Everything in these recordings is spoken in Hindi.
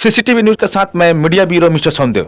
सीसीटीवी न्यूज के साथ मैं मीडिया ब्यूरो मिस्टर सोनदेव।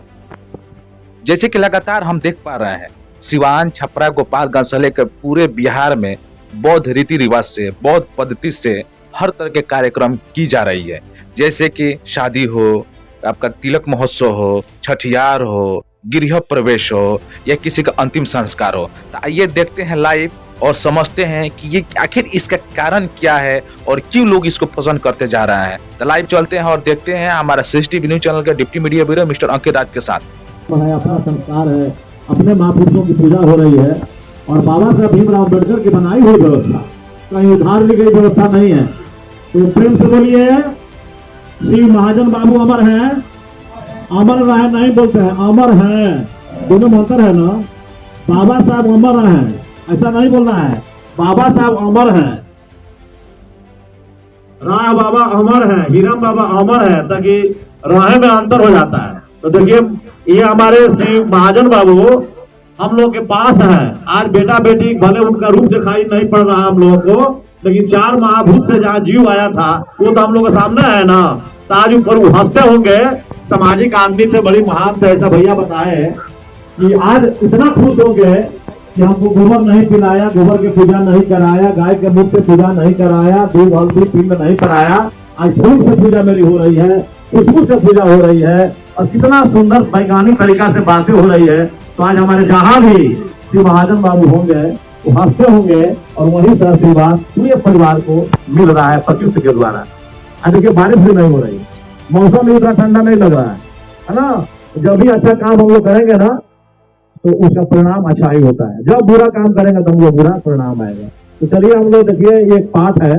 जैसे कि लगातार हम देख पा रहे हैं, सिवान, छपरा, गोपालगंज से लेकर पूरे बिहार में बौद्ध रीति रिवाज से, बौद्ध पद्धति से हर तरह के कार्यक्रम की जा रही है। जैसे कि शादी हो, आपका तिलक महोत्सव हो, छठियार हो, गृह प्रवेश हो या किसी का अंतिम संस्कार हो। तो आइए देखते हैं लाइव और समझते हैं कि ये आखिर इसका कारण क्या है और क्यों लोग इसको पसंद करते जा रहे हैं। तो लाइव चलते हैं और देखते हैं हमारा सीसीटीवी न्यूज चैनल के डिप्टी मीडिया ब्यूरो मिस्टर अंकित राज के साथ। अपना संस्कार है, अपने महापुरुषों की पूजा हो रही है और बाबा साहब भीमराव अम्बेडकर की बनाई हुई व्यवस्था, कहीं उधार ली गई व्यवस्था नहीं है। तो प्रेम से बोलिए, श्री महाजन बाबू अमर हैं, अमर रहे नहीं बोलते हैं, अमर हैं, दोनों मंत्र है ना। बाबा साहब अमर हैं, ऐसा नहीं बोलना है, बाबा साहब अमर हैं, राय बाबा अमर हैं, हीरम बाबा अमर है, ताकि राय में अंतर हो जाता है। तो देखिए, ये हमारे श्री महाजन बाबू हम लोग के पास है। आज बेटा बेटी भले उनका रूप दिखाई नहीं पड़ रहा हम लोगों को, लेकिन 4 महाभूत से जहाँ जीव आया था वो तो हम लोग के सामने है ना। तो आज ऊपर वो हंसते होंगे, सामाजिक आदमी थे, बड़ी महान थे, ऐसा भैया बताए कि आज इतना खुश हो गए कि हमको गोबर नहीं पिलाया, गोबर की पूजा नहीं कराया, गाय के मुख से पूजा नहीं कराया, दूध हल्दी पिंड नहीं कराया। आज फूल से पूजा मेरी हो रही है, खुशबू से पूजा हो रही है और कितना सुंदर वैज्ञानिक तरीका से बातें हो रही है। तो आज हमारे जहाँ भी श्री महाजन बाबू होंगे वो हंसते होंगे और वही से आशीर्वाद पूरे परिवार को मिल रहा है प्रकृति के द्वारा। आज देखिए, बारिश भी नहीं हो रही, मौसम भी इतना ठंडा नहीं लग रहा है ना। जब भी अच्छा काम हम लोग करेंगे ना तो उसका परिणाम अच्छा ही होता है, जब बुरा काम करेंगे तो हम लोग बुरा परिणाम आएगा। तो चलिए हम लोग देखिए, ये एक पाठ है,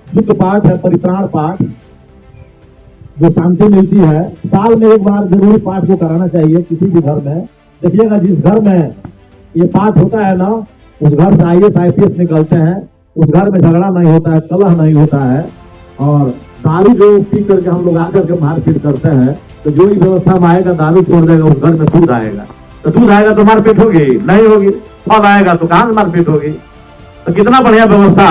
शुद्ध पाठ है, परित्राण पाठ, जो शांति मिलती है। साल में एक बार जरूरी पाठ को कराना चाहिए किसी भी घर में। देखिएगा, जिस घर में ये पाठ होता है ना, उस घर से IAS IPS निकलते हैं, उस घर में झगड़ा नहीं होता है, कलह नहीं होता है। और दारू जो पी करके हम लोग आकर के मारपीट करते हैं, तो जो ही व्यवस्था में आएगा दारू छोड़ देगा, उस घर में दूध आएगा। तो दूध आएगा तो मारपीट होगी नहीं होगी, फल आएगा तो कहां से मारपीट होगी। तो कितना बढ़िया व्यवस्था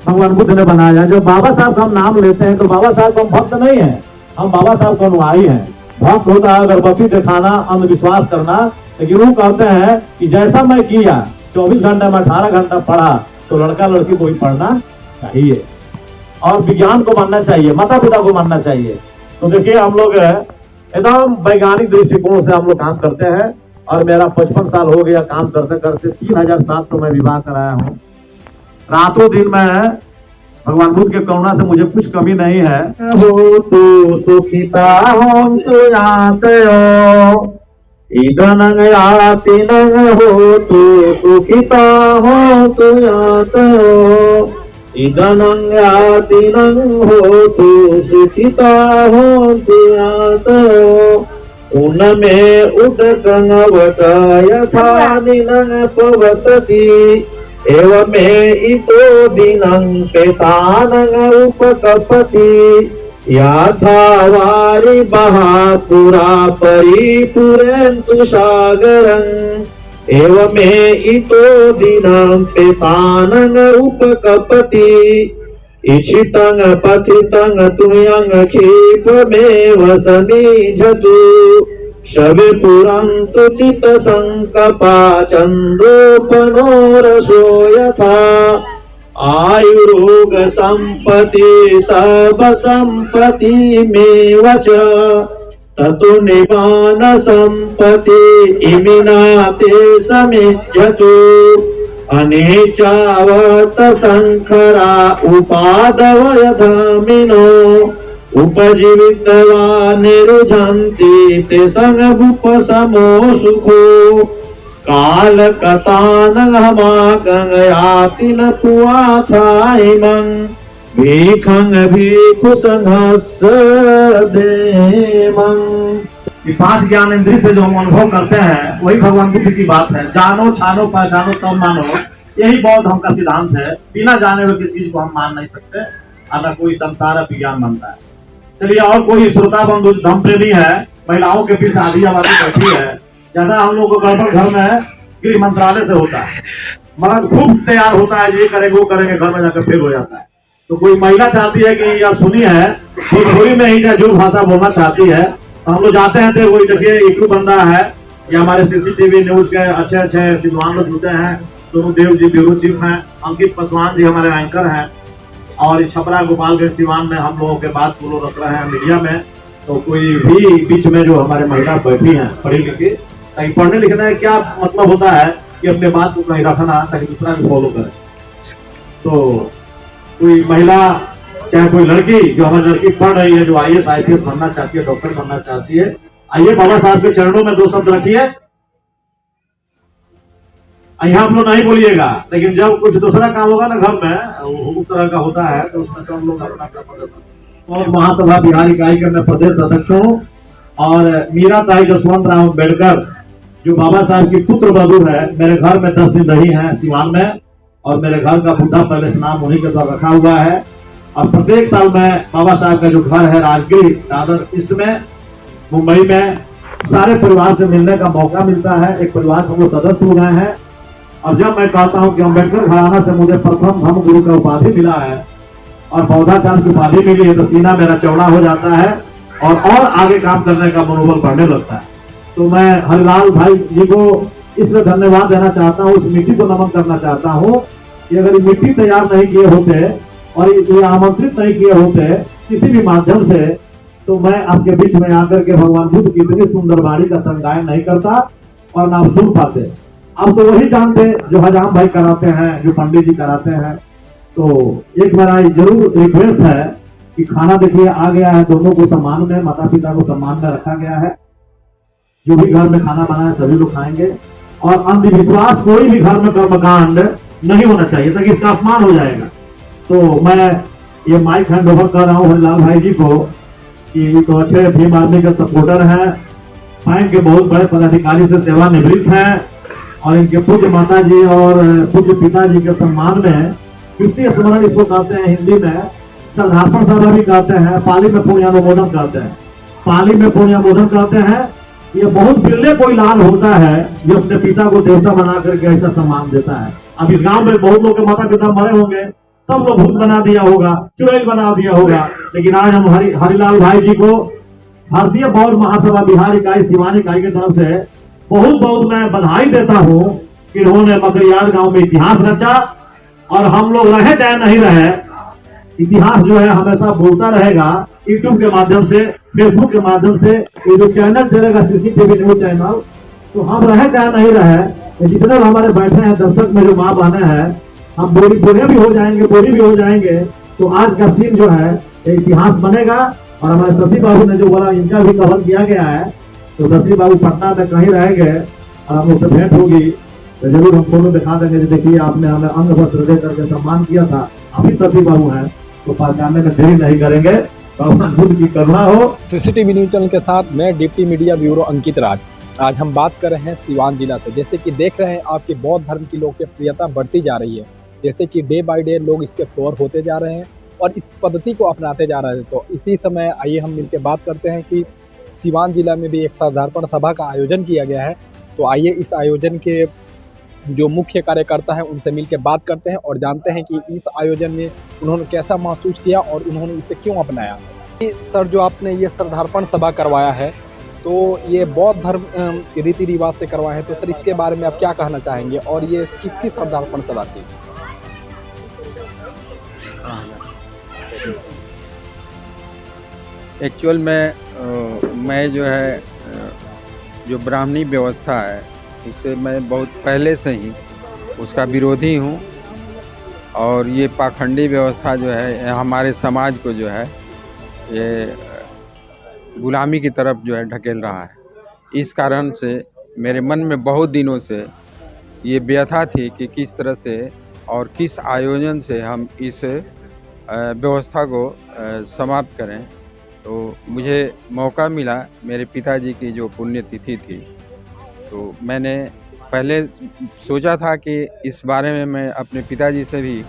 भगवान बुद्ध ने बनाया। जब बाबा साहब का हम नाम लेते हैं तो बाबा साहब हम भक्त नहीं है, हम बाबा साहब को अनुयायी हैं। भक्त होता है अगरबत्ती दिखाना, अंधविश्वास करना, लेकिन वो कहते हैं कि जैसा मैं किया 24 घंटा में 18 घंटा पढ़ा, तो लड़का लड़की को भी पढ़ना चाहिए और विज्ञान को मानना चाहिए, माता पिता को मानना चाहिए। तो देखिए, हम लोग एकदम वैज्ञानिक दृष्टिकोण से हम लोग काम करते हैं और मेरा 55 साल हो गया काम करते करते। 3700 में विवाह कराया हूँ। रातों दिन में भगवान बुद्ध के करुणा से मुझे कुछ कमी नहीं है। हो तो सुखिता हो तो सुखिता हो तो सुखिता हो उनमें उदकंवट यथा दिनं पवतति एवमें इतो दिनं पेतानं उपकपति यथा वारि बहापुरा परिपुरेन्तु सागरं एवमें इतो दिनं पेतानं उपकपति इच्छितं पथितं तुयं क्षिप्रमेव समीझतु शविपुरं तु चित्तसंकपा चन्द्रोपनो रसो यथा आयुरोग संपत्ति सर्वसंपत्तिमेव च ततो निवान संपत्ति इमिना ते समिज्जतु अनेचावर्त संखरा उपादवय धामिनो उपजीवितवा निरुझन्ति ते संगुपसमो सुखो काल कतान हमागं याति न तुआथा इमं भीखं भीखु संघस देमं। 5 ज्ञान इंद्रिय से जो हम अनुभव करते हैं वही भगवान बुद्ध की बात है। जानो, छानो, पहचानो, तब मानो, यही बौद्ध धर्म का सिद्धांत है। बिना जाने हुए किसी चीज को हम मान नहीं सकते, अगर कोई संसार विज्ञान मानता है। चलिए, और कोई श्रोता बंधु धर्म प्रेमी है, महिलाओं के पीछे आधी आबादी बैठी है। जैसा हम लोग को गड़बड़ घर में गृह मंत्रालय से होता है, मर्द खूब तैयार होता है, ये करेंगे वो करेंगे, घर में जाकर फेल हो जाता है। तो कोई महिला चाहती है कि या सुनी है भोजपुरी में ही या जो भाषा बोलना चाहती है, तो हम लोग जाते हैं तो कोई देखिए एक बंदा है, ये हमारे सीसीटीवी न्यूज के अच्छे अच्छे विद्वान लोग जुटे हैं, सोनू देव जी ब्यूरो चीफ हैं, अंकित पासवान जी हमारे एंकर हैं, और छपरा गोपालगंज सिवान में हम लोगों के बात वो लोग रख रहे हैं मीडिया में। तो कोई भी बीच में जो हमारे महिला बैठी हैं पढ़ी लिखी, ताकि पढ़ने लिखने का क्या मतलब होता है कि अपने बात को कहीं रखना ताकि दूसरा भी फॉलो करे। तो कोई महिला चाहे कोई लड़की, जो हमारी लड़की पढ़ रही है, जो IAS IPS बनना चाहती है, डॉक्टर बनना चाहती है, आइए बाबा साहब के चरणों में 2 शब्द रखिए। यहाँ आप लोग नहीं बोलिएगा, लेकिन जब कुछ दूसरा काम होगा ना घर में, उस तरह का होता है, तो उसमें सब लोग अपना और महासभा बिहार इकाई के मैं प्रदेश अध्यक्ष हूँ। और मीरा ताई जसवंत राव अम्बेडकर जो बाबा साहब की पुत्र वधू है, मेरे घर में 10 दिन रही है सिवान में, और मेरे घर का बुद्धा पैलेस नाम उन्हीं के द्वारा रखा हुआ है। और प्रत्येक साल में बाबा साहब का जो घर है राजगीर दादर ईस्ट में मुंबई में, सारे परिवार से मिलने का मौका मिलता है। एक परिवार हम लोग सदस्य हो गए हैं। और जब मैं कहता हूं कि अम्बेडकर घराना से मुझे प्रथम धर्म गुरु का उपाधि मिला है और बौद्धाचार्य की उपाधि मिली है, तो सीना मेरा चौड़ा हो जाता है और आगे काम करने का मनोबल बढ़ने लगता है। तो मैं हरिलाल भाई जी को इसलिए धन्यवाद देना चाहता हूँ, इस मिट्टी को नमन करना चाहता हूँ कि अगर ये मिट्टी तैयार नहीं किए होते और ये आमंत्रित नहीं किए होते किसी भी माध्यम से, तो मैं आपके बीच में आकर के भगवान बुद्ध की इतनी सुंदर वाणी का संगायन नहीं करता और ना सुन पाते। अब तो वही जानते जो हजाम भाई कराते हैं, जो पंडित जी कराते हैं। तो एक मेरा जरूर रिक्वेस्ट है कि खाना देखिए आ गया है, दोनों को सम्मान में, माता पिता को सम्मान में रखा गया है। जो भी घर में खाना बना है सभी लोग खाएंगे, और अंधविश्वास कोई भी घर में कर्मकांड नहीं होना चाहिए, ताकि इसका अपमान हो जाएगा। तो मैं ये माइक हैंड ओवर कर रहा हूँ हरिलाल भाई जी को, कि तो अच्छे भीम आर्मी के सपोर्टर हैं, बैंक के बहुत बड़े पदाधिकारी से सेवानिवृत्त हैं, और इनके पूज्य माता जी और पूज्य पिताजी के सम्मान में कृष्ण स्मरण इसको कहते हैं, हिंदी में श्रद्धार्पण सभा भी कहते हैं, पाली में पुण्यानुमोदन कहते हैं। पाली में पुण्यानुमोदन कहते हैं। ये बहुत बिरले कोई लाल होता है जो अपने पिता को देवता बना करके ऐसा सम्मान देता है। अब इस गांव में बहुत लोग के माता पिता मरे होंगे, सब लोग भूत बना दिया होगा, चुड़ैल बना दिया होगा, लेकिन आज हम हरिलाल भाई जी को भारतीय बौद्ध महासभा बिहार इकाई सिवान इकाई की तरफ से बहुत बहुत मैं बधाई देता हूँ कि इन्होंने मकरियार गांव में इतिहास रचा। और हम लोग रहे चाहे नहीं रहे, इतिहास जो है हमेशा बोलता रहेगा, यूट्यूब के माध्यम से, फेसबुक के माध्यम से, ये जो चैनल चलेगा CCTV न्यूज चैनल, तो हम रहे चाहे नहीं रहे, जितने हमारे बैठे हैं दर्शक में जो माँ बहने हैं, हम बूढ़े भी हो जाएंगे, बूढ़ी भी हो जाएंगे, तो आज का सीन जो है इतिहास बनेगा। और हमारे शशि बाबू ने जो बोला, इनका भी कवर किया गया है, तो शशि बाबू पटना में कहीं रहेंगे और हम लोग से भेंट होगी तो जरूर हम फोटो दिखा देंगे। देखिए आपने हमें अंग वस्त्र दे करके सम्मान किया था, अभी शशि बाबू हैं, तो पहचानने में देरी नहीं करेंगे। भगवान बुद्ध की करुणा हो। CCTV न्यूज चैनल के साथ मैं डिप्टी मीडिया ब्यूरो अंकित राज। आज हम बात कर रहे हैं सिवान जिला से। जैसे कि देख रहे हैं आपकी बौद्ध धर्म की लोकप्रियता बढ़ती जा रही है, जैसे कि डे बाय डे लोग इसके फ्लोर होते जा रहे हैं और इस पद्धति को अपनाते जा रहे हैं। तो इसी समय आइए हम मिलकर बात करते हैं कि सिवान जिला में भी एक श्रद्धार्पण सभा का आयोजन किया गया है। तो आइए इस आयोजन के जो मुख्य कार्यकर्ता हैं उनसे मिलकर बात करते हैं और जानते हैं कि इस आयोजन में उन्होंने कैसा महसूस किया और उन्होंने इसे क्यों अपनाया। सर, जो आपने ये श्रद्धार्पण सभा करवाया है, तो ये बौद्ध धर्म रीति रिवाज से करवाया है, तो सर इसके बारे में आप क्या कहना चाहेंगे और ये किसकी श्रद्धार्पण सभा थी? एक्चुअल में मैं जो है जो ब्राह्मणी व्यवस्था है उससे मैं बहुत पहले से ही उसका विरोधी हूँ, और ये पाखंडी व्यवस्था जो है हमारे समाज को जो है ये गुलामी की तरफ जो है ढकेल रहा है। इस कारण से मेरे मन में बहुत दिनों से ये व्यथा थी कि किस तरह से और किस आयोजन से हम इस व्यवस्था को समाप्त करें। तो मुझे मौका मिला, मेरे पिताजी की जो पुण्यतिथि थी, तो मैंने पहले सोचा था कि इस बारे में मैं अपने पिताजी से भी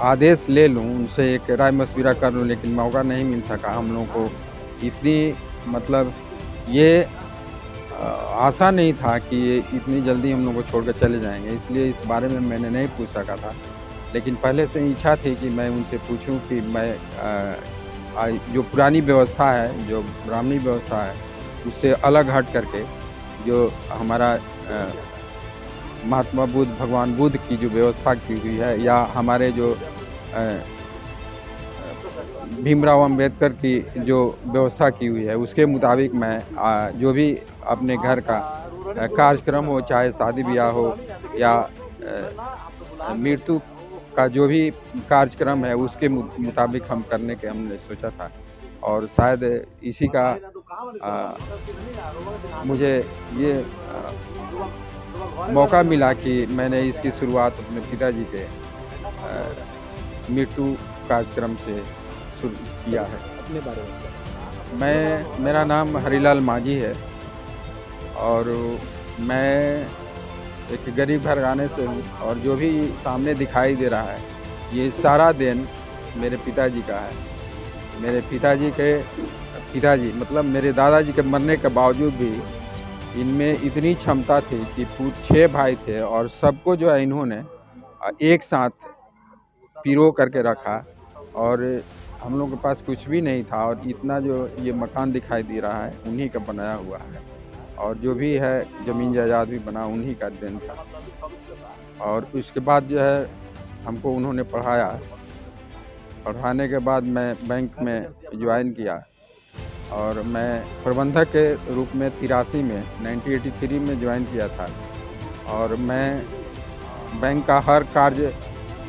आदेश ले लूं, उनसे एक राय मशविरा कर लूं, लेकिन मौका नहीं मिल सका। हम लोगों को इतनी मतलब ये आशा नहीं था कि ये इतनी जल्दी हम लोग को छोड़कर चले जाएंगे, इसलिए इस बारे में मैंने नहीं पूछ सका था। लेकिन पहले से ही इच्छा थी कि मैं उनसे पूछूं कि मैं जो पुरानी व्यवस्था है, जो ब्राह्मणी व्यवस्था है, उससे अलग हट करके जो हमारा महात्मा बुद्ध, भगवान बुद्ध की जो व्यवस्था की हुई है, या हमारे जो भीमराव अंबेडकर की जो व्यवस्था की हुई है, उसके मुताबिक मैं जो भी अपने घर का कार्यक्रम हो, चाहे शादी ब्याह हो या मृत्यु का जो भी कार्यक्रम है, उसके मुताबिक हम करने के हमने सोचा था। और शायद इसी का मुझे ये मौका मिला कि मैंने इसकी शुरुआत अपने पिताजी के मृत्यु कार्यक्रम से शुरू किया है। अपने बारे में मेरा नाम हरिलाल माझी है और मैं एक गरीब घराने से हूँ, और जो भी सामने दिखाई दे रहा है ये सारा देन मेरे पिताजी का है। मेरे पिताजी मतलब मेरे दादाजी के मरने के बावजूद भी इनमें इतनी क्षमता थी कि 6 भाई थे और सबको जो है इन्होंने एक साथ पिरो करके रखा, और हम लोग के पास कुछ भी नहीं था, और इतना जो ये मकान दिखाई दे रहा है उन्हीं का बनाया हुआ है, और जो भी है ज़मीन जायदाद भी बना उन्हीं का देन था। और उसके बाद जो है हमको उन्होंने पढ़ाया। पढ़ाने के बाद मैं बैंक में ज्वाइन किया, और मैं प्रबंधक के रूप में 83 में 1983 में ज्वाइन किया था, और मैं बैंक का हर कार्य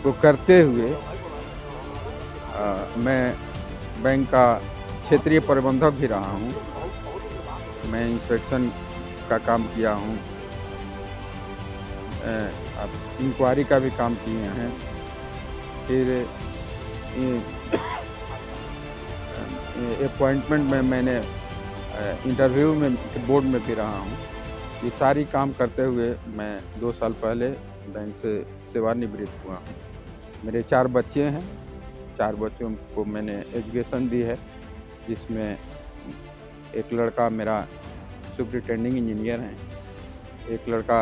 को करते हुए मैं बैंक का क्षेत्रीय प्रबंधक भी रहा हूँ। मैं इंस्पेक्शन का काम किया हूँ, इंक्वायरी का भी काम किए हैं। फिर अपॉइंटमेंट में मैंने इंटरव्यू में बोर्ड में भी रहा हूँ। ये सारी काम करते हुए मैं 2 साल पहले बैंक से सेवानिवृत्त हुआ हूँ। मेरे 4 बच्चे हैं। 4 बच्चों को मैंने एजुकेशन दी है, जिसमें एक लड़का मेरा सुपरिटेंडिंग इंजीनियर है, एक लड़का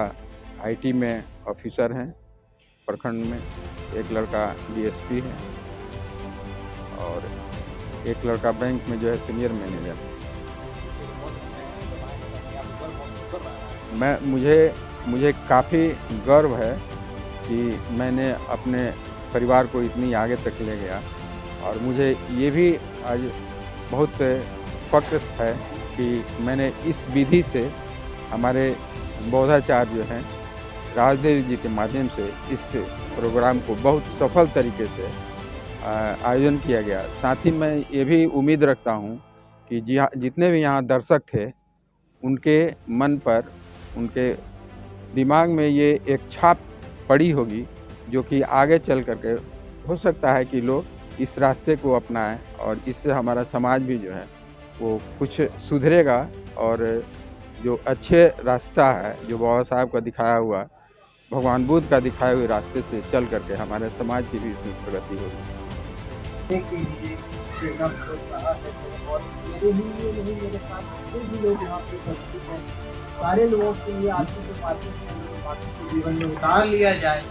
आईटी में ऑफिसर हैं प्रखंड में, एक लड़का डीएसपी है, और एक लड़का बैंक में जो है सीनियर मैनेजर है। मुझे काफ़ी गर्व है कि मैंने अपने परिवार को इतनी आगे तक ले गया, और मुझे ये भी आज बहुत फख्र है कि मैंने इस विधि से हमारे बौद्धाचार्य जो हैं राजदेव जी के माध्यम से इस प्रोग्राम को बहुत सफल तरीके से आयोजन किया गया। साथ ही मैं ये भी उम्मीद रखता हूँ कि जितने भी यहाँ दर्शक थे, उनके मन पर, उनके दिमाग में ये एक छाप पड़ी होगी, जो कि आगे चल करके हो सकता है कि लोग इस रास्ते को अपनाएं, और इससे हमारा समाज भी जो है वो कुछ सुधरेगा, और जो अच्छे रास्ता है जो बाबा साहब का दिखाया हुआ, भगवान बुद्ध का दिखाए हुए रास्ते से चल करके हमारे समाज की भी इसमें प्रगति होगी। सारे लोगों के लिए आज की जो बातें जीवन में उतार लिया जाए,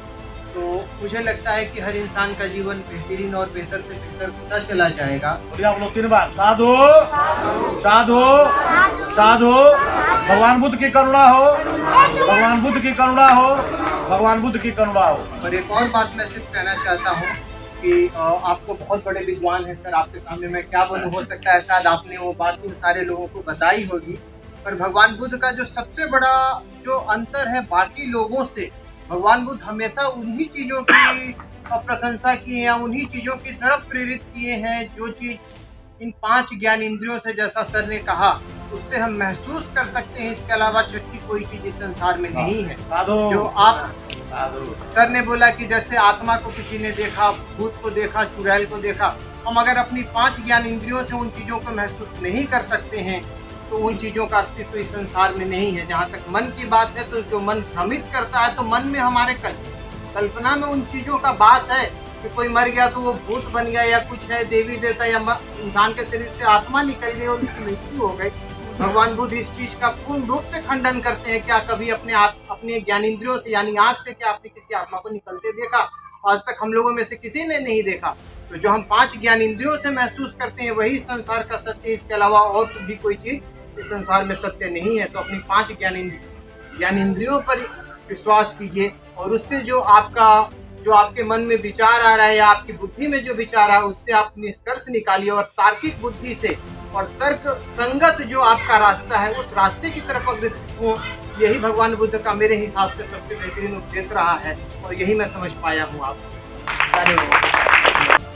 तो मुझे लगता है कि हर इंसान का जीवन बेहतरीन और बेहतर से बेहतर होता चला जाएगा। बोलिए आप लोग 3 बार साधु साधु साधु। भगवान बुद्ध की करुणा हो, भगवान बुद्ध की करुणा हो, भगवान बुद्ध की करुणा हो। और एक और बात मैं सिर्फ कहना चाहता हूँ कि आपको बहुत बड़े विद्वान हैं सर, आपके सामने मैं क्या बोलूँ, हो सकता है शायद आपने वो बात इन सारे लोगों को बताई होगी, पर भगवान बुद्ध का जो सबसे बड़ा जो अंतर है बाकी लोगों से, भगवान बुद्ध हमेशा उन्हीं चीज़ों की प्रशंसा की है, उन्हीं चीज़ों की तरफ प्रेरित किए हैं जो चीज़ इन 5 ज्ञान इंद्रियों से, जैसा सर ने कहा, उससे हम महसूस कर सकते हैं। इसके अलावा छठी कोई चीज़ इस संसार में नहीं है। जो आप सर ने बोला कि जैसे आत्मा को किसी ने देखा, भूत को देखा, चुड़ैल को देखा, हम अगर अपनी 5 ज्ञान इंद्रियों से उन चीज़ों को महसूस नहीं कर सकते हैं तो उन चीज़ों का अस्तित्व इस संसार में नहीं है। जहाँ तक मन की बात है, तो जो मन भ्रमित करता है, तो मन में हमारे कल्पना में उन चीज़ों का वास है कि कोई मर गया तो वो भूत बन गया, या कुछ है देवी देवता, या इंसान के शरीर से आत्मा निकल गई और उसकी मृत्यु हो गई। भगवान बुद्ध इस चीज़ का पूर्ण रूप से खंडन करते हैं। क्या कभी अपने ज्ञानेंद्रियों से यानी आँख से क्या आपने किसी आत्मा को निकलते देखा? आज तक हम लोगों में से किसी ने नहीं देखा। तो जो हम 5 ज्ञान इंद्रियों से महसूस करते हैं वही संसार का सत्य, इसके अलावा और भी कोई चीज इस संसार में सत्य नहीं है। तो अपनी 5 ज्ञान इंद्रियों पर विश्वास कीजिए और उससे जो आपके मन में विचार आ रहा है या आपकी बुद्धि में जो विचार आ रहा है उससे आप निष्कर्ष निकालिए और तार्किक बुद्धि से और तर्क संगत जो आपका रास्ता है उस रास्ते की तरफ अग्रसर हो। यही भगवान बुद्ध का मेरे हिसाब से सबसे बेहतरीन उपदेश रहा है और यही मैं समझ पाया हूँ। आप धन्यवाद।